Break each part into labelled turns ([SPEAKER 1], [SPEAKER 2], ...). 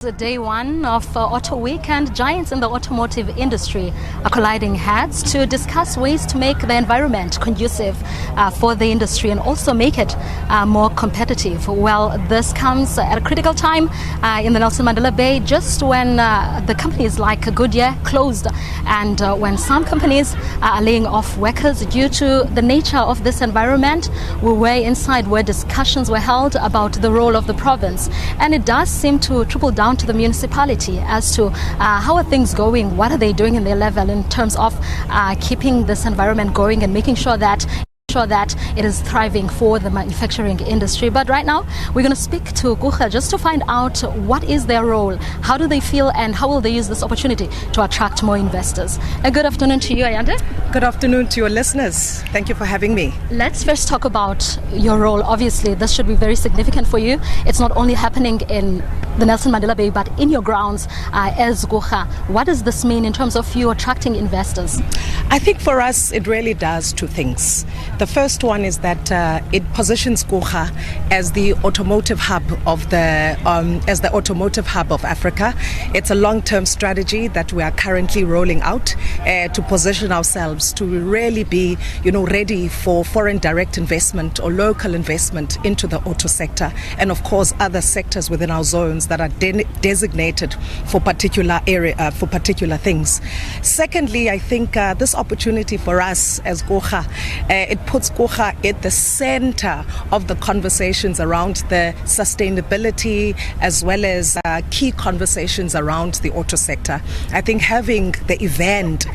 [SPEAKER 1] The day one of Auto Week, and giants in the automotive industry are colliding heads to discuss ways to make the environment conducive for the industry and also make it more competitive. Well, this comes at a critical time in the Nelson Mandela Bay, just when the companies like Goodyear closed and when some companies are laying off workers due to the nature of this environment. We were inside where discussions were held about the role of the province, and it does seem to trickle down to the municipality as to how are things going, what are they doing in their level in terms of keeping this environment going and making sure that it is thriving for the manufacturing industry. But right now we're going to speak to Gqeberha just to find out what is their role, how do they feel, and how will they use this opportunity to attract more investors. A good afternoon to you, Ayanda.
[SPEAKER 2] Good afternoon to your listeners. Thank you for having me.
[SPEAKER 1] Let's first talk about your role. Obviously this should be very significant for you. It's not only happening in the Nelson Mandela Bay but in your grounds as Gqeberha. What does this mean in terms of you attracting investors?
[SPEAKER 2] I think for us it really does two things. The first one is that it positions Gqeberha as the automotive hub of Africa. It's a long-term strategy that we are currently rolling out to position ourselves to really be, ready for foreign direct investment or local investment into the auto sector, and of course other sectors within our zones that are designated for particular things. Secondly, I think this opportunity for us as Gqeberha, it puts Gqeberha at the center of the conversations around the sustainability as well as key conversations around the auto sector. I think having the event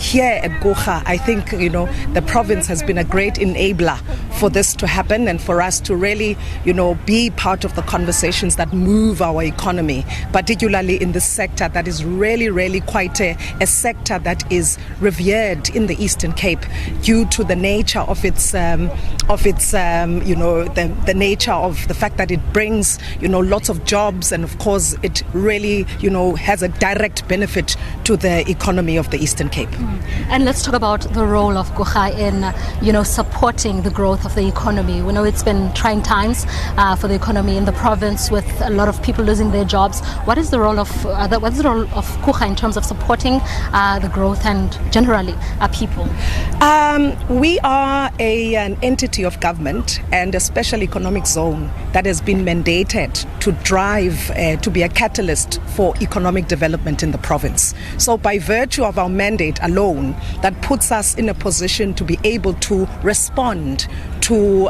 [SPEAKER 2] here at Gqeberha, I think the province has been a great enabler for this to happen and for us to really be part of the conversations that move our economy, particularly in this sector that is really quite a sector that is revered in the Eastern Cape due to the nature of its the nature of the fact that it brings lots of jobs, and of course it really has a direct benefit to the economy of the Eastern Cape.
[SPEAKER 1] And let's talk about the role of Gqeberha in supporting the growth of the economy. We know it's been trying times for the economy in the province with a lot of people losing their jobs. What is the role of Gqeberha in terms of supporting the growth and generally people?
[SPEAKER 2] We are an entity of government and a special economic zone that has been mandated to drive, to be a catalyst for economic development in the province. So by virtue of our mandate alone, that puts us in a position to be able to respond to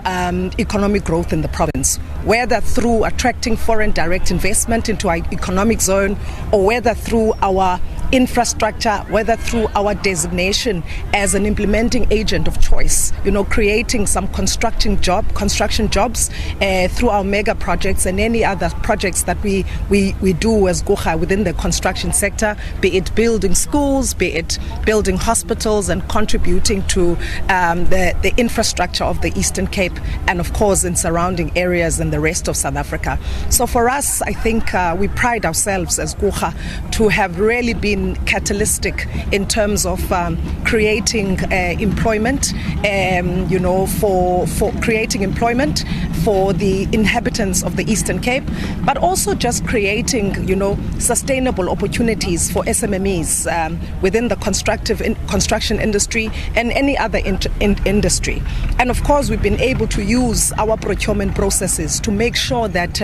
[SPEAKER 2] economic growth in the province, whether through attracting foreign direct investment into our economic zone, or whether through our infrastructure, whether through our designation as an implementing agent of choice, creating some construction jobs through our mega projects and any other projects that we do as Gqeberha within the construction sector, be it building schools, be it building hospitals, and contributing to the infrastructure of the Eastern Cape and of course in surrounding areas and the rest of South Africa. So for us, I think we pride ourselves as Gqeberha to have really been catalytic in terms of creating employment, for creating employment for the inhabitants of the Eastern Cape, but also just creating, sustainable opportunities for SMMEs within the construction industry and any other industry. And of course, we've been able to use our procurement processes to make sure that,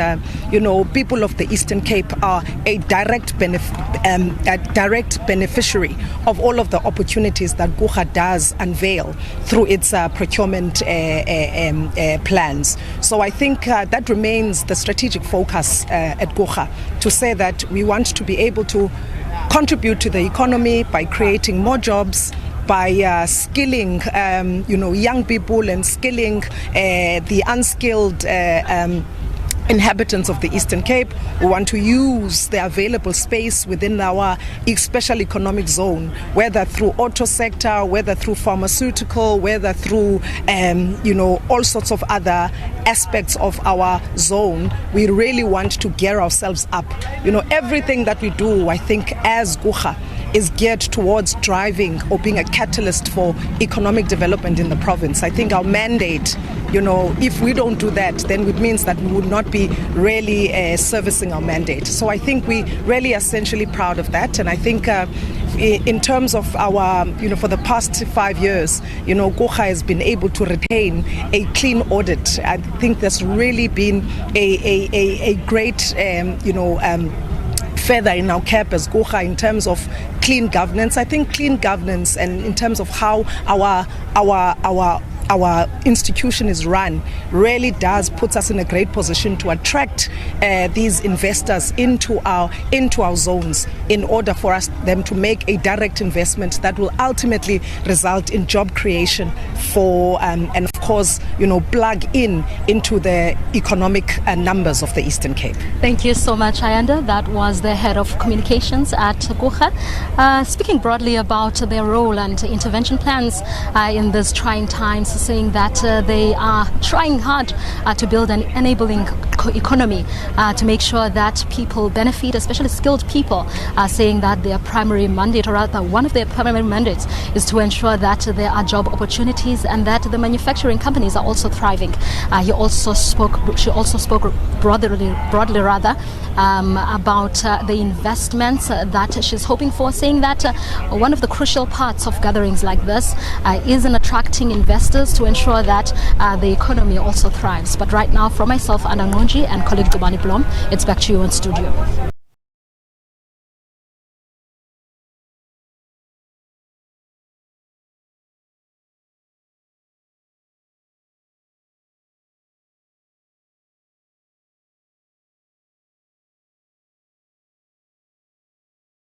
[SPEAKER 2] people of the Eastern Cape are a direct beneficiary of all of the opportunities that Gqeberha does unveil through its procurement plans. So I think that remains the strategic focus at Gqeberha, to say that we want to be able to contribute to the economy by creating more jobs, by skilling young people and skilling the unskilled inhabitants of the Eastern Cape. We want to use the available space within our special economic zone, whether through auto sector, whether through pharmaceutical, whether through all sorts of other aspects of our zone. We really want to gear ourselves up. Everything that we do, I think, as Gqeberha, is geared towards driving or being a catalyst for economic development in the province. I think our mandate, if we don't do that, then it means that we would not be really servicing our mandate. So I think we really essentially proud of that. And I think in terms of our, for the past 5 years, Gqeberha has been able to retain a clean audit. I think there's really been a great, feather in our cap as Gqeberha in terms of clean governance. I think clean governance and in terms of how our institution is run really does put us in a great position to attract these investors into our zones in order for them to make a direct investment that will ultimately result in job creation for and of course plug into the economic numbers of the Eastern Cape.
[SPEAKER 1] Thank you so much, Ayanda. That was the head of communications at Gqeberha, speaking broadly about their role and intervention plans in these trying times, saying that they are trying hard to build an enabling economy to make sure that people benefit, especially skilled people, saying that their primary mandate, or rather one of their primary mandates, is to ensure that there are job opportunities and that the manufacturing companies are also thriving. She also spoke broadly about the investments that she's hoping for, saying that one of the crucial parts of gatherings like this is in attracting investors to ensure that the economy also thrives. But right now, from myself, Anna Ngonji, and colleague Gqeberha, it's back to you in studio.